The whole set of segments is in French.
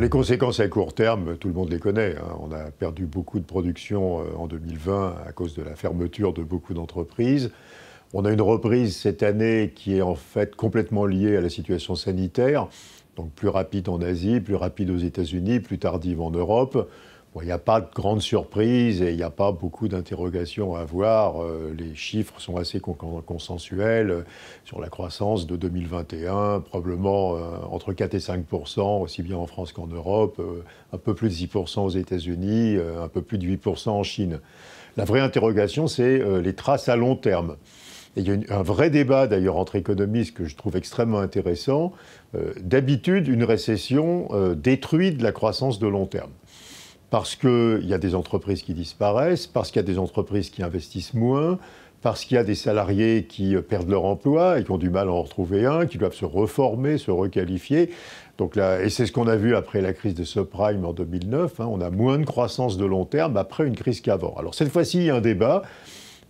les conséquences à court terme, tout le monde les connaît, hein. On a perdu beaucoup de production en 2020 à cause de la fermeture de beaucoup d'entreprises. On a une reprise cette année qui est en fait complètement liée à la situation sanitaire, donc plus rapide en Asie, plus rapide aux États-Unis, plus tardive en Europe. Bon, il n'y a pas de grande surprise et il n'y a pas beaucoup d'interrogations à avoir. Les chiffres sont assez consensuels sur la croissance de 2021, probablement entre 4 et 5%, aussi bien en France qu'en Europe, un peu plus de 10% aux États-Unis, un peu plus de 8% en Chine. La vraie interrogation, c'est les traces à long terme. Et il y a un vrai débat d'ailleurs entre économistes que je trouve extrêmement intéressant. D'habitude, une récession détruit de la croissance de long terme. Parce qu'il y a des entreprises qui disparaissent, parce qu'il y a des entreprises qui investissent moins, parce qu'il y a des salariés qui perdent leur emploi et qui ont du mal à en retrouver un, qui doivent se reformer, se requalifier. Donc là, et c'est ce qu'on a vu après la crise de subprime en 2009. Hein, on a moins de croissance de long terme après une crise qu'avant. Alors cette fois-ci, il y a un débat.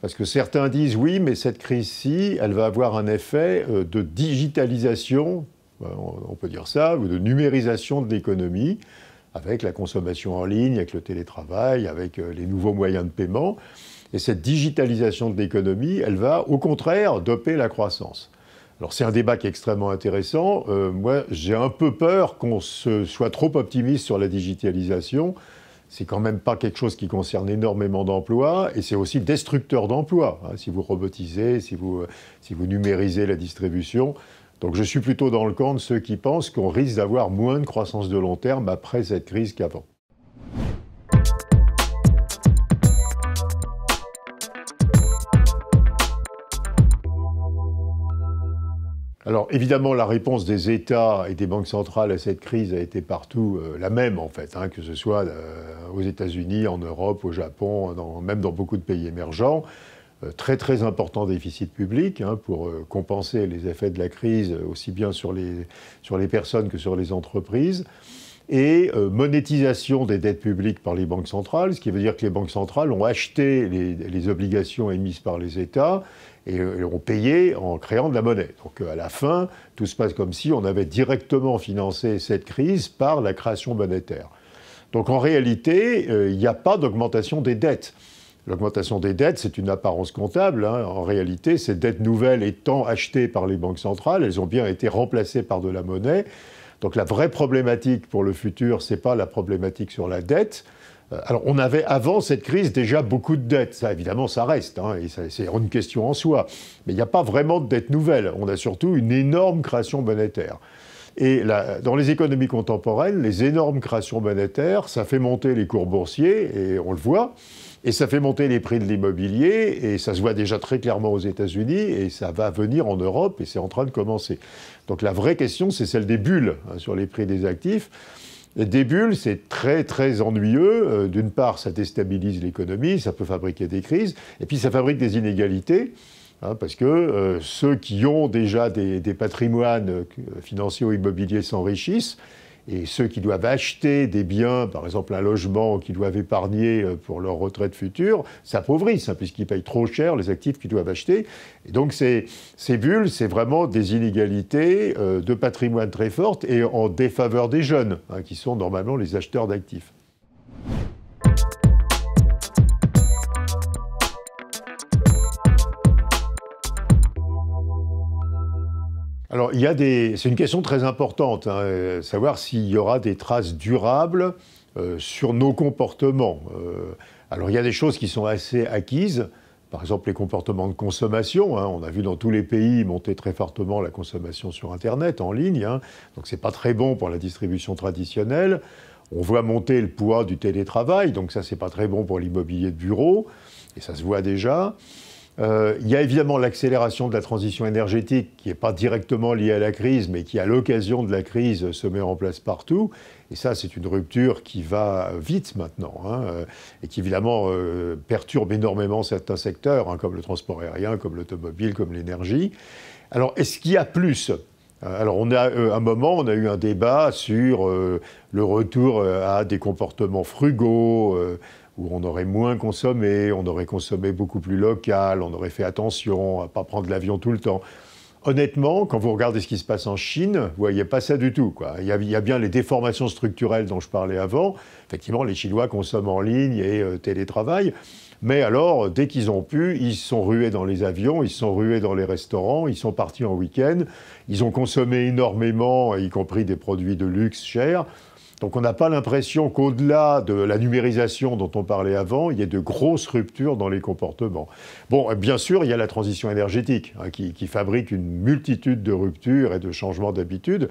Parce que certains disent oui, mais cette crise-ci, elle va avoir un effet de digitalisation, on peut dire ça, ou de numérisation de l'économie, avec la consommation en ligne, avec le télétravail, avec les nouveaux moyens de paiement. Et cette digitalisation de l'économie, elle va au contraire doper la croissance. Alors c'est un débat qui est extrêmement intéressant. Moi, j'ai un peu peur qu'on soit trop optimiste sur la digitalisation. C'est quand même pas quelque chose qui concerne énormément d'emplois et c'est aussi destructeur d'emplois, hein, si vous robotisez, si vous numérisez la distribution. Donc je suis plutôt dans le camp de ceux qui pensent qu'on risque d'avoir moins de croissance de long terme après cette crise qu'avant. Alors évidemment, la réponse des États et des banques centrales à cette crise a été partout la même en fait, hein, que ce soit aux États-Unis, en Europe, au Japon, même dans beaucoup de pays émergents. Très très important déficit public hein, pour compenser les effets de la crise aussi bien sur les personnes que sur les entreprises. Et monétisation des dettes publiques par les banques centrales, ce qui veut dire que les banques centrales ont acheté les obligations émises par les États et ont payé en créant de la monnaie. Donc à la fin, tout se passe comme si on avait directement financé cette crise par la création monétaire. Donc en réalité, il n'y a pas d'augmentation des dettes. L'augmentation des dettes, c'est une apparence comptable. Hein. En réalité, ces dettes nouvelles étant achetées par les banques centrales, elles ont bien été remplacées par de la monnaie. Donc la vraie problématique pour le futur, ce n'est pas la problématique sur la dette. Alors on avait avant cette crise déjà beaucoup de dettes. Ça évidemment ça reste, hein, et c'est une question en soi. Mais il n'y a pas vraiment de dette nouvelle. On a surtout une énorme création monétaire. Et là, dans les économies contemporaines, les énormes créations monétaires, ça fait monter les cours boursiers, et on le voit. Et ça fait monter les prix de l'immobilier, et ça se voit déjà très clairement aux États-Unis, et ça va venir en Europe, et c'est en train de commencer. Donc la vraie question, c'est celle des bulles hein, sur les prix des actifs. Et des bulles, c'est très très ennuyeux. D'une part, ça déstabilise l'économie, ça peut fabriquer des crises, et puis ça fabrique des inégalités, hein, parce que ceux qui ont déjà des patrimoines financiers ou immobiliers s'enrichissent, et ceux qui doivent acheter des biens, par exemple un logement, qu'ils doivent épargner pour leur retraite future, s'appauvrissent, hein, puisqu'ils payent trop cher les actifs qu'ils doivent acheter. Et donc ces bulles, c'est vraiment des inégalités de patrimoine très fortes et en défaveur des jeunes, hein, qui sont normalement les acheteurs d'actifs. Alors, c'est une question très importante, hein, savoir s'il y aura des traces durables sur nos comportements. Alors, il y a des choses qui sont assez acquises, par exemple les comportements de consommation. Hein, on a vu dans tous les pays monter très fortement la consommation sur Internet, en ligne. Hein, donc, c'est pas très bon pour la distribution traditionnelle. On voit monter le poids du télétravail, donc ça, c'est pas très bon pour l'immobilier de bureau, et ça se voit déjà. Il y a évidemment l'accélération de la transition énergétique qui n'est pas directement liée à la crise, mais qui, à l'occasion de la crise, se met en place partout. Et ça, c'est une rupture qui va vite maintenant, hein, et qui, évidemment, perturbe énormément certains secteurs, hein, comme le transport aérien, comme l'automobile, comme l'énergie. Alors, est-ce qu'il y a plus ? Alors, on a on a eu un débat sur le retour à des comportements frugaux, où on aurait moins consommé, on aurait consommé beaucoup plus local, on aurait fait attention à ne pas prendre l'avion tout le temps. Honnêtement, quand vous regardez ce qui se passe en Chine, vous voyez pas ça du tout, quoi. Il y a bien les déformations structurelles dont je parlais avant. Effectivement, les Chinois consomment en ligne et télétravaillent. Mais alors, dès qu'ils ont pu, ils se sont rués dans les avions, ils se sont rués dans les restaurants, ils sont partis en week-end, ils ont consommé énormément, y compris des produits de luxe chers. Donc on n'a pas l'impression qu'au-delà de la numérisation dont on parlait avant, il y ait de grosses ruptures dans les comportements. Bon, bien sûr, il y a la transition énergétique qui fabrique une multitude de ruptures et de changements d'habitude,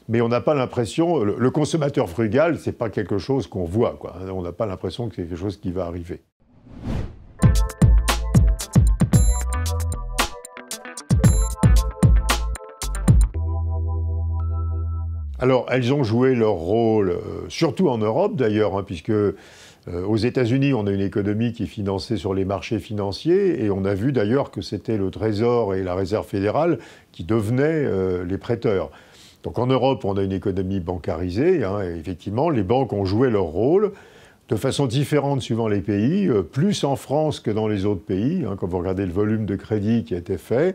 mais on n'a pas l'impression, le consommateur frugal, c'est pas quelque chose qu'on voit, quoi. On n'a pas l'impression que c'est quelque chose qui va arriver. Alors, elles ont joué leur rôle, surtout en Europe d'ailleurs, puisque aux États-Unis, on a une économie qui est financée sur les marchés financiers, et on a vu d'ailleurs que c'était le Trésor et la Réserve fédérale qui devenaient les prêteurs. Donc en Europe, on a une économie bancarisée, et effectivement, les banques ont joué leur rôle de façon différente suivant les pays, plus en France que dans les autres pays, quand vous regardez le volume de crédit qui a été fait.